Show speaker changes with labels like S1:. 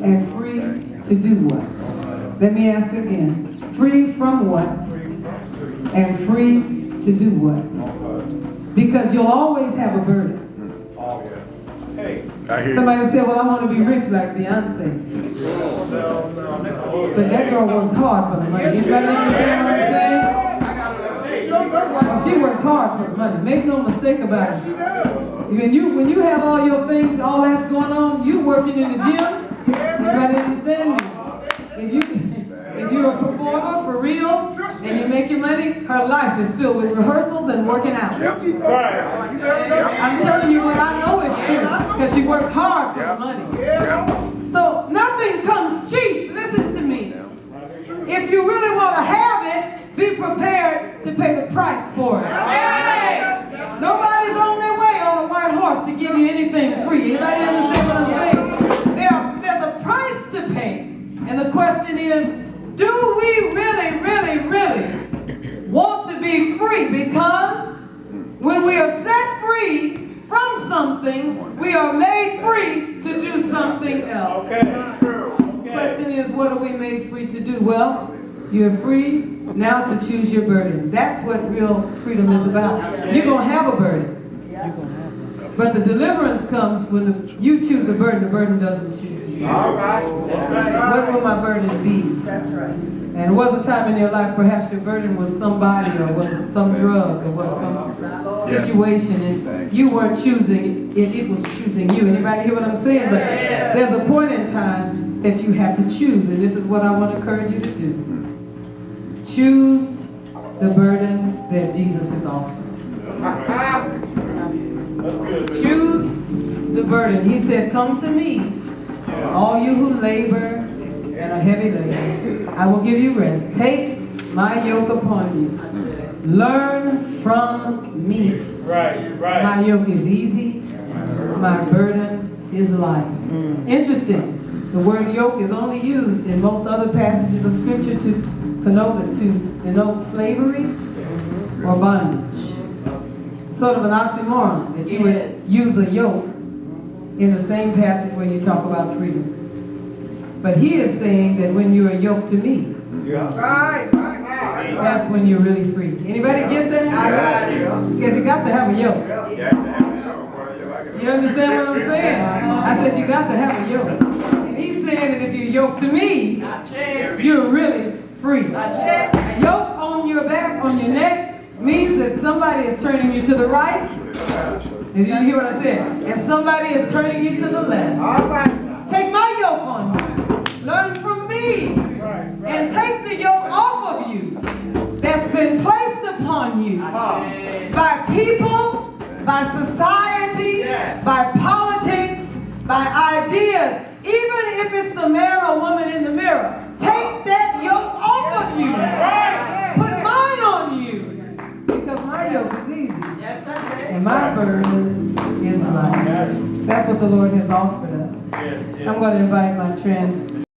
S1: and free to do what? Let me ask again. Free from what? And free to do what? Because you'll always have a burden. Somebody said, well, I want to be rich like Beyonce. But that girl works hard for the money. You better understand what I'm saying? She works hard for the money. Make no mistake about it. When you have all your things, all that's going on, you working in the gym, you better understand me. If you're a performer for real and you make your money, her life is filled with rehearsals and working out. I'm telling you what I know is true, because she works hard for the money. So nothing comes cheap. Listen to me. If you really want to have it, be prepared to pay the price for it. Nobody's on their way on a white horse to give you anything free. Anybody understand what I'm saying? There's a price to pay. And the question is, do we really, really, really want to be free? Because when we are set free from something, we are made free to do something else. The question is, what are we made free to do? Well, you're free now to choose your burden. That's what real freedom is about. You're going to have a burden. But the deliverance comes when you choose the burden doesn't choose you.
S2: All right.
S1: What will my burden be?
S2: That's right.
S1: And was a time in your life perhaps your burden was somebody, or was it some drug, or was some situation, and you weren't choosing it, it was choosing you. Anybody hear what I'm saying? But there's a point in time that you have to choose, and this is what I want to encourage you to do. Choose the burden that Jesus is offering. Choose the burden. He said, come to me, all you who labor and are heavy laden. I will give you rest. Take my yoke upon you. Learn from me. My yoke is easy. My burden is light. Interesting. The word yoke is only used in most other passages of Scripture to denote slavery or bondage. Sort of an oxymoron that you would use a yoke in the same passage where you talk about freedom. But he is saying that when you are yoked to me, that's when you're really free. Anybody get that? Because you got to have a yoke. You understand what I'm saying? I said you got to have a yoke. And he's saying that if you're yoked to me, you're really free. A yoke on your back, on your neck, means that somebody is turning you to the right. Did you hear what I said? And somebody is turning you to the left. Take my yoke on you. Learn from me. And take the yoke off of you that's been placed upon you by people, by society, by politics, by ideas. Even if it's the man or woman in the mirror, take that yoke off of you. Put mine on you. Because my yoke is easy. And my burden is light. That's what the Lord has offered us. I'm going to invite my